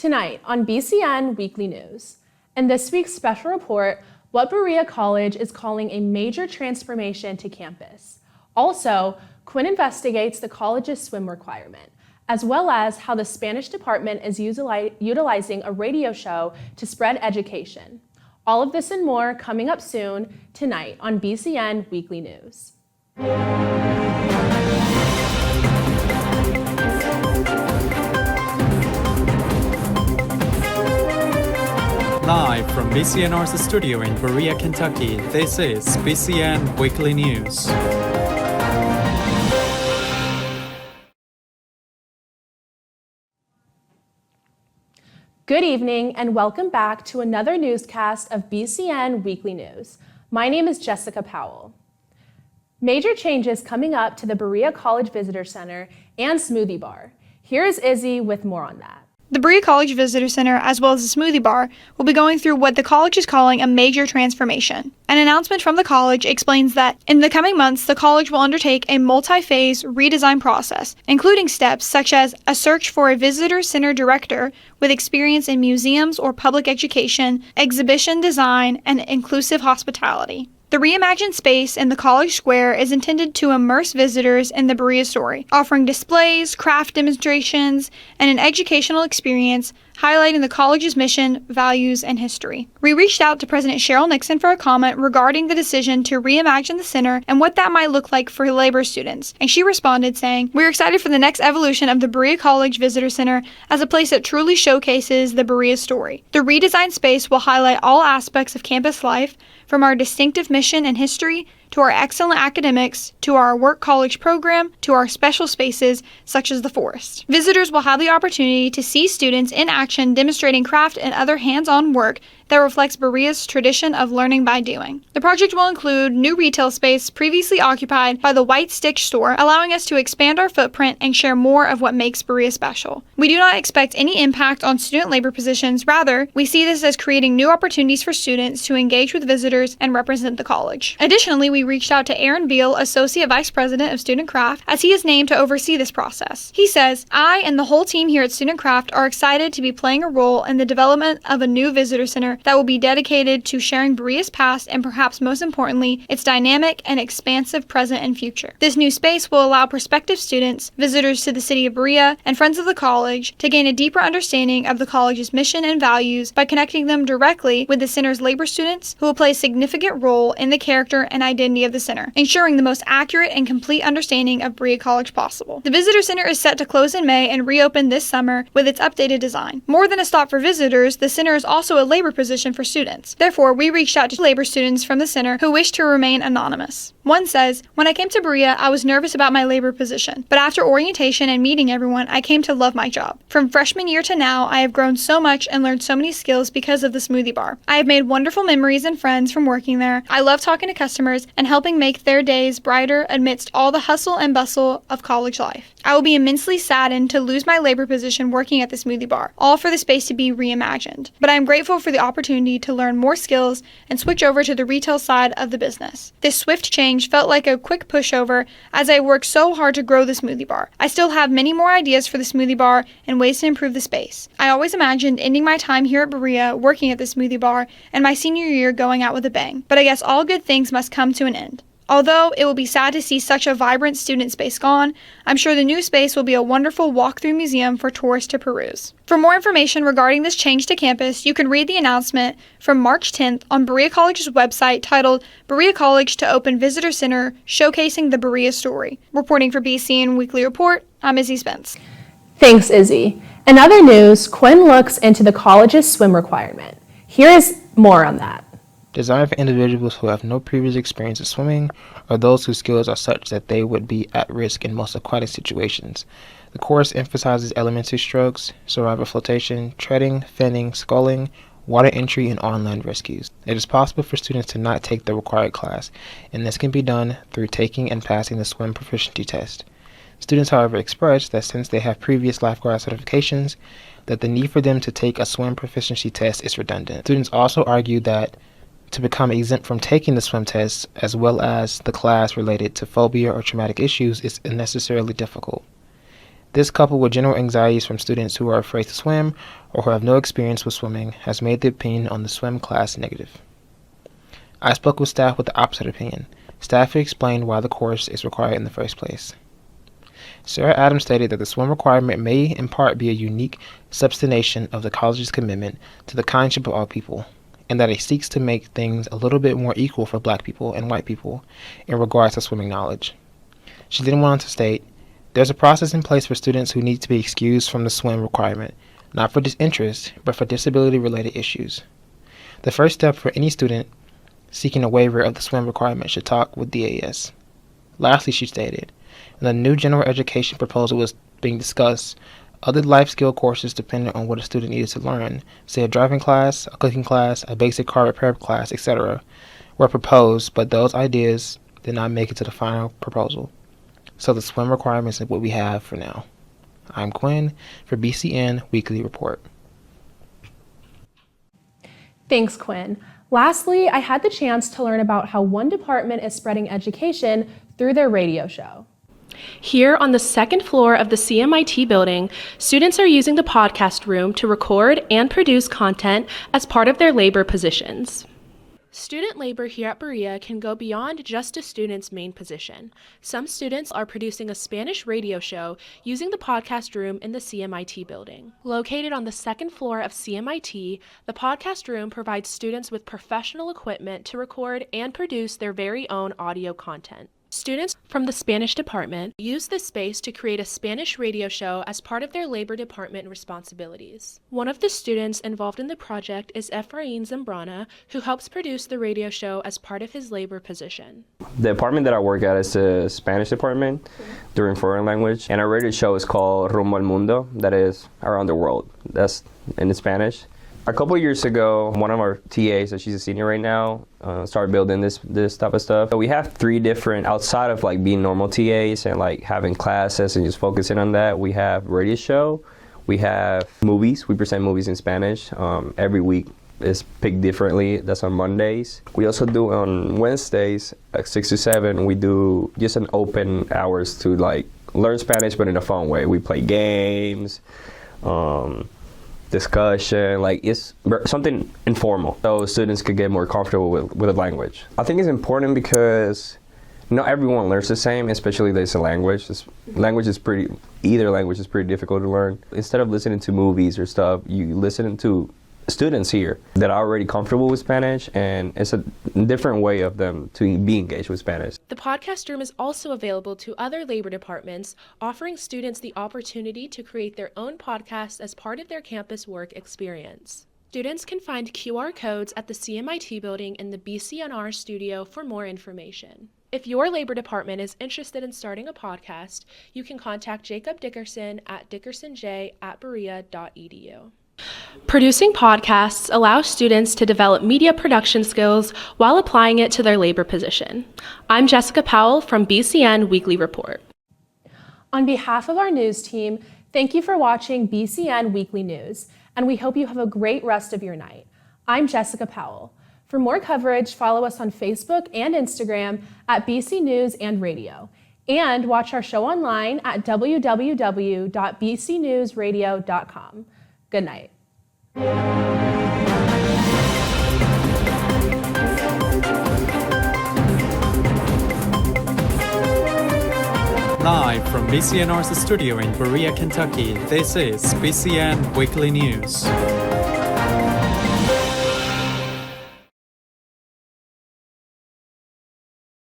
Tonight on BCN Weekly News. In this week's special report, what Berea College is calling a major transformation to campus. Also, Quinn investigates the college's swim requirement, as well as how the Spanish department is utilizing a radio show to spread education. All of this and more coming up soon tonight on BCN Weekly News. Live from BCNR's studio in Berea, Kentucky, this is BCN Weekly News. Good evening and welcome back to another newscast of BCN Weekly News. My name is Jessica Powell. Major changes coming up to the Berea College Visitor Center and Smoothie Bar. Here is Izzy with more on that. The Berea College Visitor Center, as well as the Smoothie Bar, will be going through what the college is calling a major transformation. An announcement from the college explains that in the coming months, the college will undertake a multi-phase redesign process, including steps such as a search for a visitor center director with experience in museums or public education, exhibition design, and inclusive hospitality. The reimagined space in the College Square is intended to immerse visitors in the Berea story, offering displays, craft demonstrations, and an educational experience highlighting the college's mission, values, and history. We reached out to President Cheryl Nixon for a comment regarding the decision to reimagine the center and what that might look like for labor students, and she responded saying, "We're excited for the next evolution of the Berea College Visitor Center as a place that truly showcases the Berea story. The redesigned space will highlight all aspects of campus life, from our distinctive mission and history, to our excellent academics, to our work college program, to our special spaces such as the forest. Visitors will have the opportunity to see students in action demonstrating craft and other hands-on work that reflects Berea's tradition of learning by doing. The project will include new retail space previously occupied by the White Stitch store, allowing us to expand our footprint and share more of what makes Berea special. We do not expect any impact on student labor positions. Rather, we see this as creating new opportunities for students to engage with visitors and represent the college." Additionally, we reached out to Aaron Beal, Associate Vice President of Student Craft, as he is named to oversee this process. He says, "I and the whole team here at Student Craft are excited to be playing a role in the development of a new visitor center that will be dedicated to sharing Berea's past and perhaps most importantly, its dynamic and expansive present and future. This new space will allow prospective students, visitors to the city of Berea, and friends of the college to gain a deeper understanding of the college's mission and values by connecting them directly with the center's labor students who will play a significant role in the character and identity of the center, ensuring the most accurate and complete understanding of Berea College possible." The visitor center is set to close in May and reopen this summer with its updated design. More than a stop for visitors, the center is also a labor position for students. Therefore, we reached out to labor students from the center who wish to remain anonymous. One says, "When I came to Berea, I was nervous about my labor position, but after orientation and meeting everyone, I came to love my job. From freshman year to now, I have grown so much and learned so many skills because of the Smoothie Bar. I have made wonderful memories and friends from working there. I love talking to customers and helping make their days brighter amidst all the hustle and bustle of college life. I will be immensely saddened to lose my labor position working at the Smoothie Bar, all for the space to be reimagined. But I am grateful for the opportunity to learn more skills and switch over to the retail side of the business. This swift change felt like a quick pushover as I worked so hard to grow the Smoothie Bar. I still have many more ideas for the Smoothie Bar and ways to improve the space. I always imagined ending my time here at Berea working at the Smoothie Bar and my senior year going out with a bang. But I guess all good things must come to an end. Although it will be sad to see such a vibrant student space gone, I'm sure the new space will be a wonderful walk-through museum for tourists to peruse." For more information regarding this change to campus, you can read the announcement from March 10th on Berea College's website titled "Berea College to Open Visitor Center Showcasing the Berea Story." Reporting for BCN Weekly Report, I'm Izzy Spence. Thanks, Izzy. In other news, Quinn looks into the college's swim requirement. Here is more on that. Designed for individuals who have no previous experience in swimming or those whose skills are such that they would be at risk in most aquatic situations. The course emphasizes elementary strokes, survival flotation, treading, finning, sculling, water entry, and on-land rescues. It is possible for students to not take the required class, and this can be done through taking and passing the swim proficiency test. Students, however, express that since they have previous lifeguard certifications, that the need for them to take a swim proficiency test is redundant. Students also argue that to become exempt from taking the swim test, as well as the class related to phobia or traumatic issues, is unnecessarily difficult. This, coupled with general anxieties from students who are afraid to swim or who have no experience with swimming, has made the opinion on the swim class negative. I spoke with staff with the opposite opinion. Staff explained why the course is required in the first place. Sarah Adams stated that the swim requirement may in part be a unique substantiation of the college's commitment to the kindship of all people, and that it seeks to make things a little bit more equal for black people and white people in regards to swimming knowledge. She then went on to state, there's a process in place for students who need to be excused from the swim requirement, not for disinterest, but for disability-related issues. The first step for any student seeking a waiver of the swim requirement should talk with DAS. Lastly, she stated, when the new general education proposal was being discussed, other life skill courses depending on what a student needed to learn, say a driving class, a cooking class, a basic car repair class, etc., were proposed, but those ideas did not make it to the final proposal. So the swim requirements is what we have for now. I'm Quinn for BCN Weekly Report. Thanks, Quinn. Lastly, I had the chance to learn about how one department is spreading education through their radio show. Here on the second floor of the CMIT building, students are using the podcast room to record and produce content as part of their labor positions. Student labor here at Berea can go beyond just a student's main position. Some students are producing a Spanish radio show using the podcast room in the CMIT building. Located on the second floor of CMIT, the podcast room provides students with professional equipment to record and produce their very own audio content. Students from the Spanish department use this space to create a Spanish radio show as part of their labor department responsibilities. One of the students involved in the project is Efrain Zambrana, who helps produce the radio show as part of his labor position. The department that I work at is the Spanish department during foreign language, and our radio show is called Rumbo al Mundo, that is around the world. That's in Spanish. A couple years ago, one of our TAs, so she's a senior right now, started building this type of stuff. So we have 3 different, outside of like being normal TAs and like having classes and just focusing on that, we have radio show, we have movies, we present movies in Spanish. Every week is picked differently, that's on Mondays. We also do on Wednesdays at 6 to 7, we do just an open hours to like learn Spanish but in a fun way. We play games, discussion, like it's something informal so students could get more comfortable with the language. I think it's important because not everyone learns the same, especially there's a language. Either language is pretty difficult to learn. Instead of listening to movies or stuff, you listen to students here that are already comfortable with Spanish, and it's a different way of them to be engaged with Spanish. The podcast room is also available to other labor departments, offering students the opportunity to create their own podcast as part of their campus work experience. Students can find QR codes at the CMIT building in the BCNR studio for more information. If your labor department is interested in starting a podcast, you can contact Jacob Dickerson at dickersonj@berea.edu. Producing podcasts allows students to develop media production skills while applying it to their labor position. I'm Jessica Powell from BCN Weekly Report. On behalf of our news team, thank you for watching BCN Weekly News, and we hope you have a great rest of your night. I'm Jessica Powell. For more coverage, follow us on Facebook and Instagram at BC News and Radio, and watch our show online at www.bcnewsradio.com. Good night. Live from BCNR's studio in Berea, Kentucky, this is BCN Weekly News.